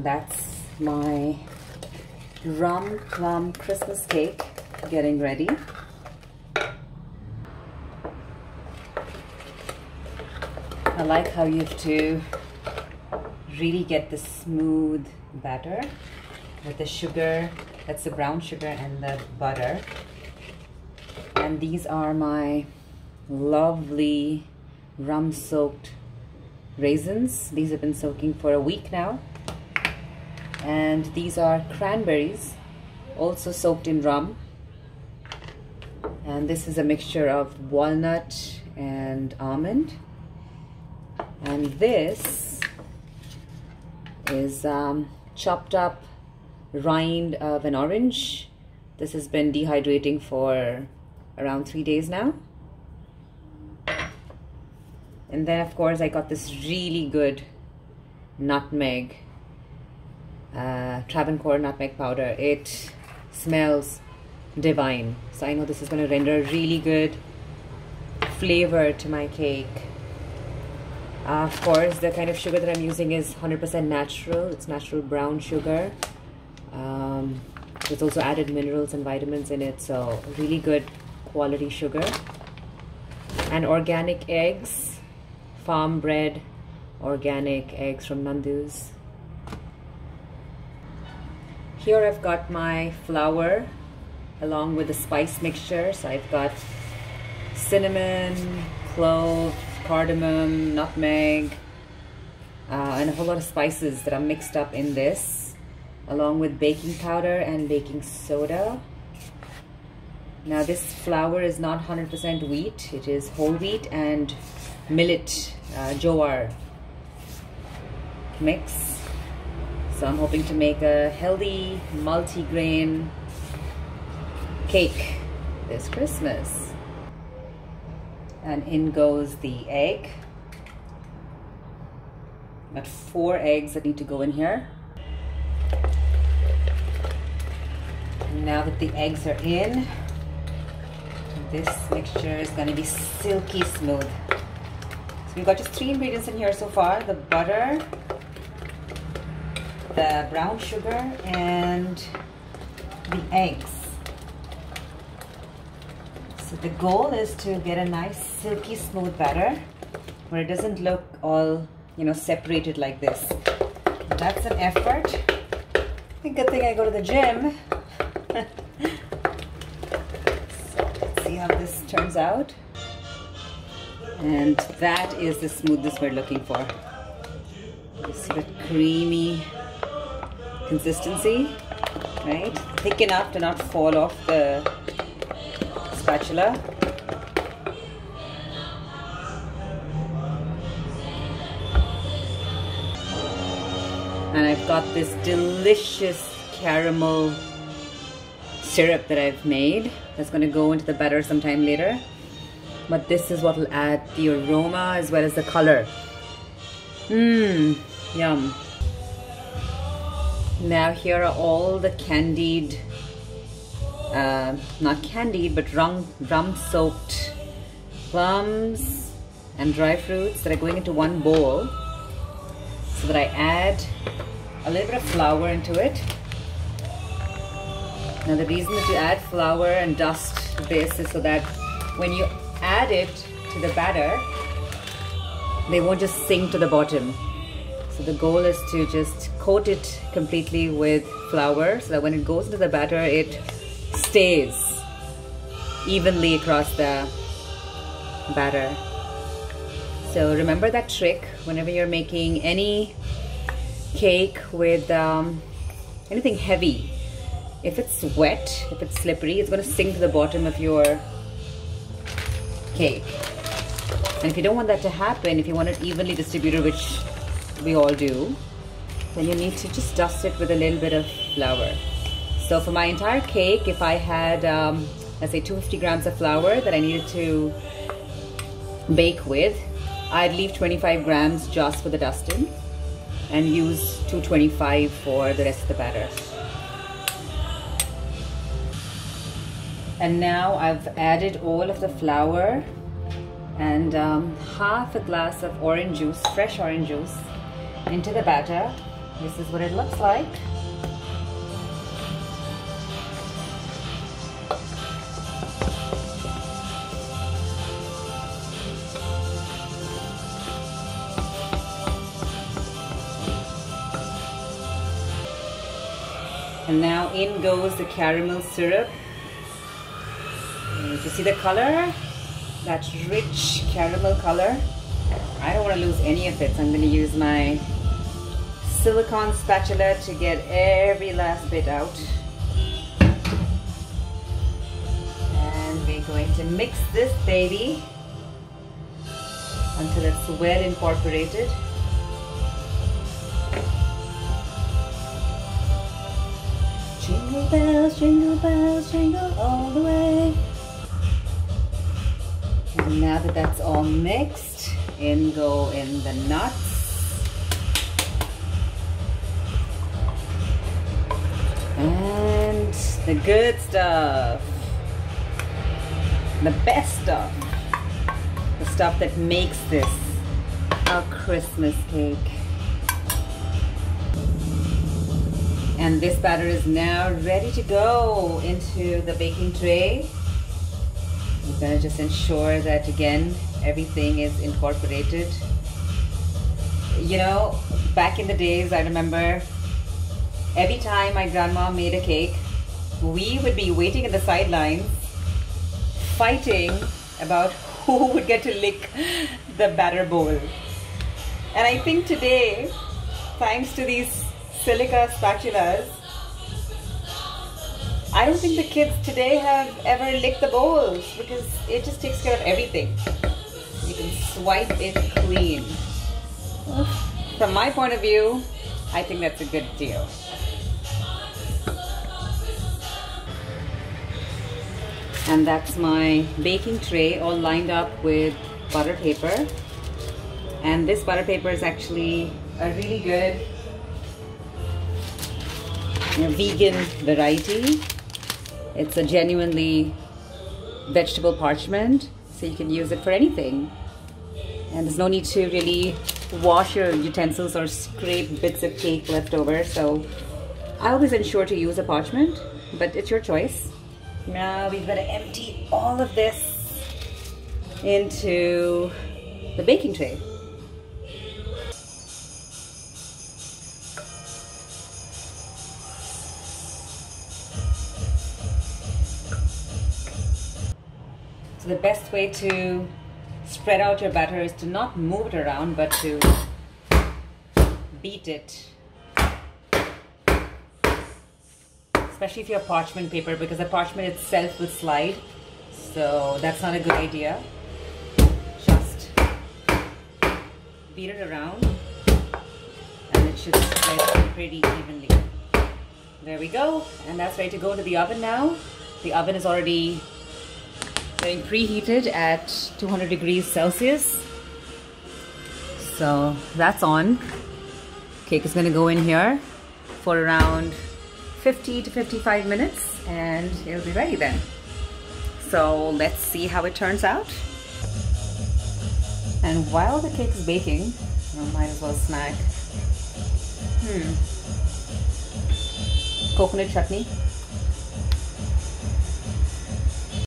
And that's my rum plum Christmas cake getting ready. I like how you have to really get the smooth batter with the sugar, that's the brown sugar, and the butter. And these are my lovely rum soaked raisins. These have been soaking for a week now. And these are cranberries, also soaked in rum. And this is a mixture of walnut and almond. And this is chopped up rind of an orange. This has been dehydrating for around 3 days now. And then of course I got this really good nutmeg, Travancore nutmeg powder. It smells divine. So I know this is going to render a really good flavor to my cake. Of course, the kind of sugar that I'm using is 100% natural. It's natural brown sugar. There's also added minerals and vitamins in it, so really good quality sugar. And organic eggs, farm bred organic eggs from Nandu's. Here I've got my flour along with the spice mixture. So I've got cinnamon, clove, cardamom, nutmeg, and a whole lot of spices that are mixed up in this, along with baking powder and baking soda. Now this flour is not 100% wheat, it is whole wheat and millet, jowar mix. So I'm hoping to make a healthy multi-grain cake this Christmas. And in goes the egg. Got 4 eggs that need to go in here. Now that the eggs are in, this mixture is going to be silky smooth. So we've got just 3 ingredients in here so far: the butter, the brown sugar, and the eggs. So the goal is to get a nice silky smooth batter where it doesn't look all, separated like this. That's an effort. A good thing I go to the gym. So let's see how this turns out. And that is the smoothness we're looking for. This sort of creamy consistency, right? Thick enough to not fall off the spatula. And I've got this delicious caramel syrup that I've made that's going to go into the batter sometime later. But this is what will add the aroma as well as the color. Yum. Now here are all the candied, not candied, but rum soaked plums and dry fruits that are going into one bowl, so that I add a little bit of flour into it. Now the reason that you add flour and dust this is so that when you add it to the batter, they won't just sink to the bottom. So the goal is to just coat it completely with flour so that when it goes into the batter, it stays evenly across the batter. So remember that trick whenever you're making any cake with anything heavy. If it's wet, if it's slippery, it's going to sink to the bottom of your cake. And if you don't want that to happen, if you want it evenly distributed, which we all do, then you need to just dust it with a little bit of flour. So for my entire cake, if I had, let's say 250 grams of flour that I needed to bake with, I'd leave 25 grams just for the dusting and use 225 for the rest of the batter. And now I've added all of the flour and half a glass of orange juice, fresh orange juice, into the batter. This is what it looks like. And now in goes the caramel syrup. You see the color? That rich caramel color. I don't want to lose any of it, so I'm going to use my silicone spatula to get every last bit out. And we're going to mix this baby until it's well incorporated. Jingle bells, jingle all the way. And now that that's all mixed, in go in the nuts. And the good stuff. The best stuff. The stuff that makes this a Christmas cake. And this batter is now ready to go into the baking tray. I'm gonna just ensure that again, everything is incorporated. You know, back in the days, I remember every time my grandma made a cake, we would be waiting in the sidelines, fighting about who would get to lick the batter bowl. And I think today, thanks to these silica spatulas, I don't think the kids today have ever licked the bowls because it just takes care of everything. You can swipe it clean. From my point of view, I think that's a good deal. And that's my baking tray all lined up with butter paper. And this butter paper is actually a really good vegan variety. It's a genuinely vegetable parchment, so you can use it for anything. And there's no need to really wash your utensils or scrape bits of cake left over. So I always ensure to use a parchment, but it's your choice. Now we've got to empty all of this into the baking tray. So the best way to spread out your batter is to not move it around, but to beat it. Especially if you have parchment paper, because the parchment itself will slide. So that's not a good idea. Just beat it around and it should spread pretty evenly. There we go. And that's ready to go into the oven now. The oven is already getting preheated at 200 degrees Celsius. So that's on. Cake is going to go in here for around 50 to 55 minutes and it'll be ready then. So let's see how it turns out. And while the cake is baking, I might as well snack coconut chutney.